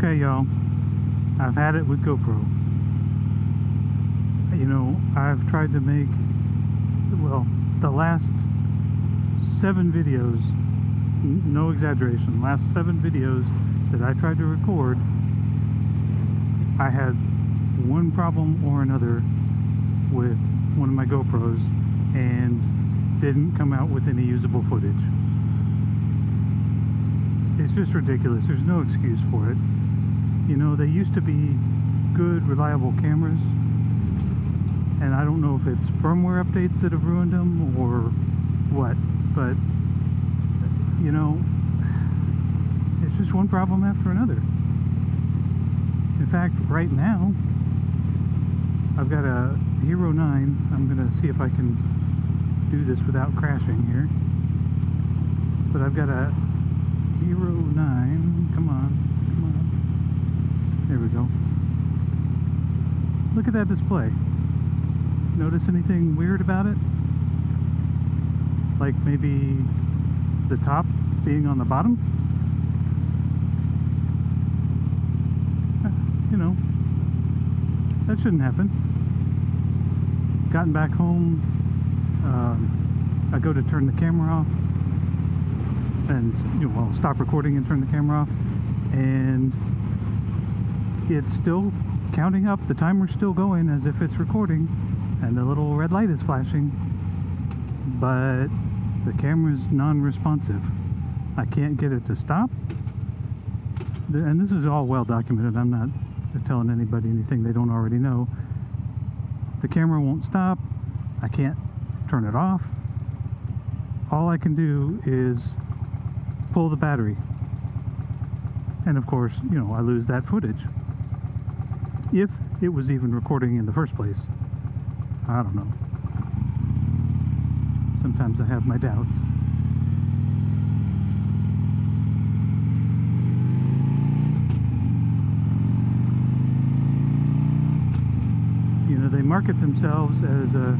Okay, y'all, I've had it with GoPro. You know, I've tried to make, well, the last 7 videos, no exaggeration, last 7 videos that I tried to record, I had one problem or another with one of my GoPros and didn't come out with any usable footage. It's just ridiculous. There's no excuse for it. You know, they used to be good, reliable cameras, and I don't know if it's firmware updates that have ruined them or what, but you know, it's just one problem after another. In fact, right now I've got a Hero 9. I'm gonna see if I can do this without crashing here, but I've got a Hero 9. Come on. There we go. Look at that display. Notice anything weird about it? Like maybe the top being on the bottom? You know, that shouldn't happen. Gotten back home, I go to turn the camera off and, you know, well, stop recording and turn the camera off, and it's still counting up. The timer's still going as if it's recording, and the little red light is flashing, but the camera's non-responsive. I can't get it to stop, and this is all well documented. I'm not telling anybody anything they don't already know. The camera won't stop. I can't turn it off. All I can do is pull the battery, and of course, you know, I lose that footage. If it was even recording in the first place. I don't know. Sometimes I have my doubts. You know, they market themselves as a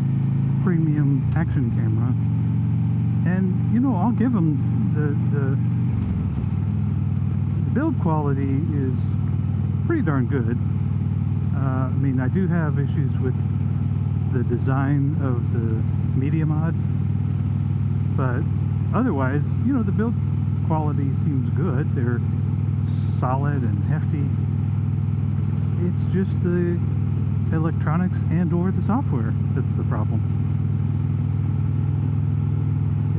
premium action camera, and you know, I'll give them the build quality is pretty darn good. I mean, I do have issues with the design of the media mod, but otherwise, you know, the build quality seems good. They're solid and hefty. It's just the electronics and or the software that's the problem.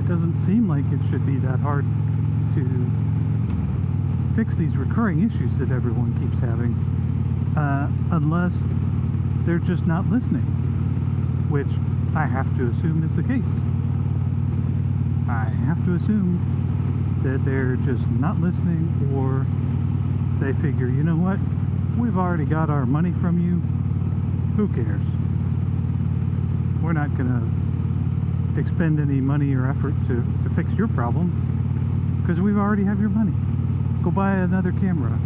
It doesn't seem like it should be that hard to fix these recurring issues that everyone keeps having, unless they're just not listening, which I have to assume is the case. I have to assume that they're just not listening, or they figure, you know what, we've already got our money from you, who cares? We're not gonna expend any money or effort to fix your problem, because we already have your money. Go buy another camera,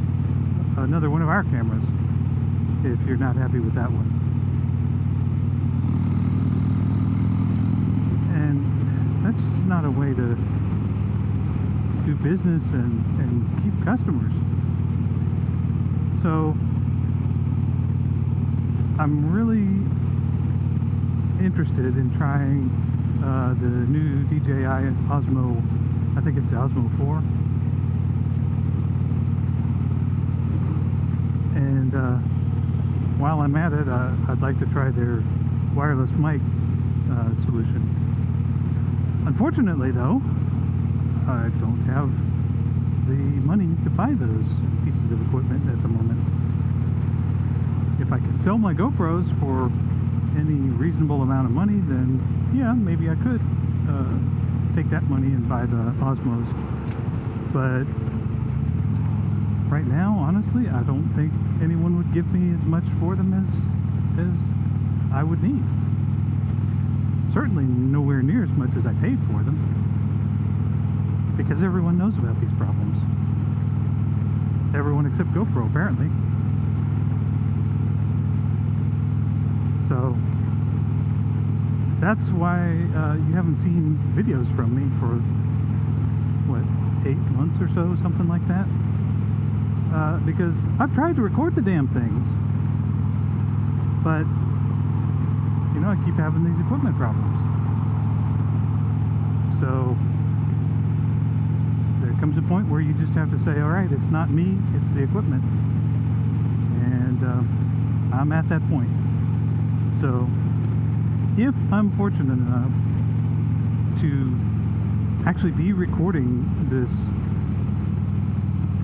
another one of our cameras, if you're not happy with that one. And that's just not a way to do business and keep customers. So I'm really interested in trying the new DJI Osmo, I think it's the Osmo 4. And while I'm at it, I'd like to try their wireless mic solution. Unfortunately, though, I don't have the money to buy those pieces of equipment at the moment. If I could sell my GoPros for any reasonable amount of money, then yeah, maybe I could take that money and buy the Osmos. But right now, honestly, I don't think anyone would give me as much for them as I would need. Certainly nowhere near as much as I paid for them, because everyone knows about these problems. Everyone except GoPro, apparently. So that's why you haven't seen videos from me for what, 8 months or so, something like that. because I've tried to record the damn things, but you know, I keep having these equipment problems. So there comes a point where you just have to say, all right, it's not me, it's the equipment. And I'm at that point. So if I'm fortunate enough to actually be recording this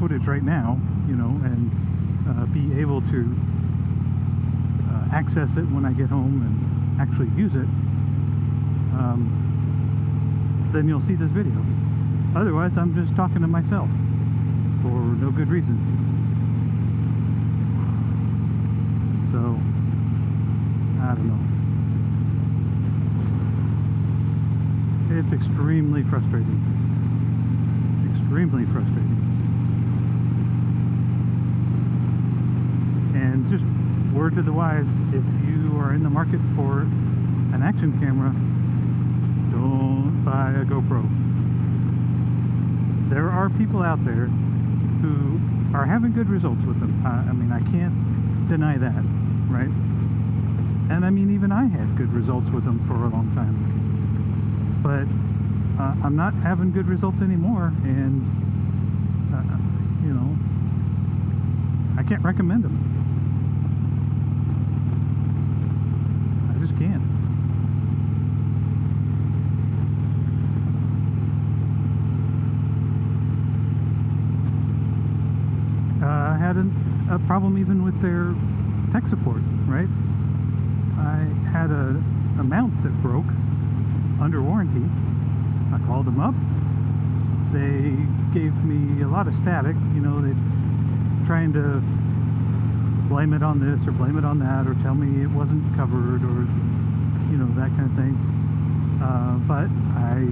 footage right now, you know, and be able to access it when I get home and actually use it, then you'll see this video. Otherwise, I'm just talking to myself for no good reason. So, I don't know. It's extremely frustrating. Extremely frustrating. And just word to the wise, if you are in the market for an action camera, don't buy a GoPro. There are people out there who are having good results with them. I mean, I can't deny that, right? And I mean, even I had good results with them for a long time. But I'm not having good results anymore, and you know, I can't recommend them. I just can't. I had a problem even with their tech support, right? I had a mount that broke under warranty. I called them up. They gave me a lot of static, you know, they trying to blame it on this or blame it on that, or tell me it wasn't covered, or you know, that kind of thing. But I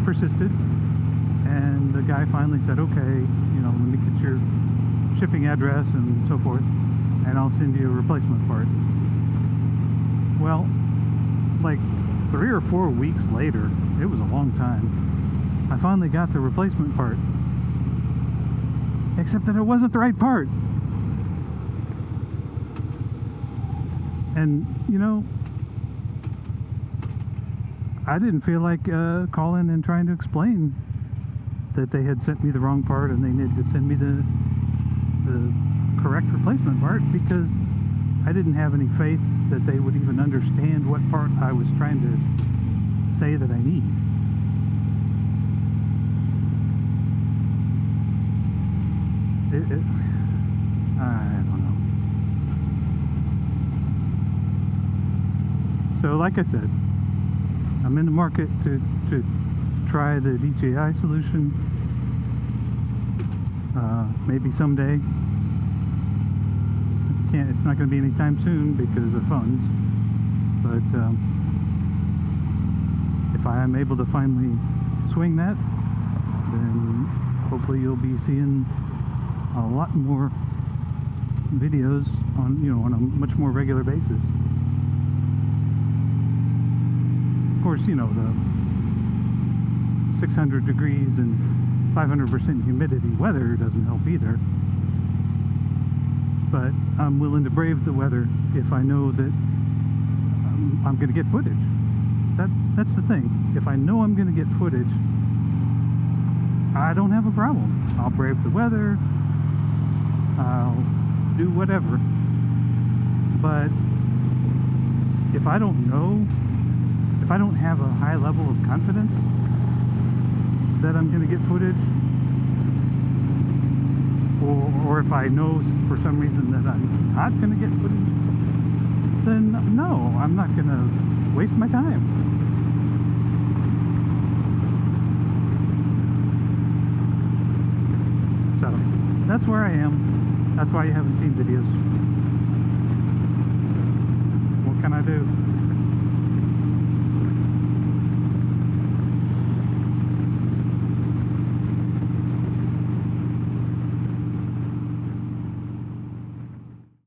persisted, and the guy finally said, okay, you know, let me get your shipping address and so forth, and I'll send you a replacement part. Well, like 3 or 4 weeks later, it was a long time, I finally got the replacement part, except that it wasn't the right part. And you know, I didn't feel like calling and trying to explain that they had sent me the wrong part and they needed to send me the correct replacement part, because I didn't have any faith that they would even understand what part I was trying to say that I need. I don't know. So like I said, I'm in the market to try the DJI solution. Maybe someday. It's not going to be anytime soon because of funds, but if I am able to finally swing that, then hopefully you'll be seeing a lot more videos on, you know, on a much more regular basis. Of course, you know, the 600 degrees and 500% humidity weather doesn't help either. But I'm willing to brave the weather if I know that I'm going to get footage. That's the thing. If I know I'm going to get footage, I don't have a problem. I'll brave the weather. I'll do whatever. But if I don't know, if I don't have a high level of confidence that I'm going to get footage, or if I know for some reason that I'm not going to get footage, then no, I'm not going to waste my time. So that's where I am. That's why you haven't seen videos. What can I do?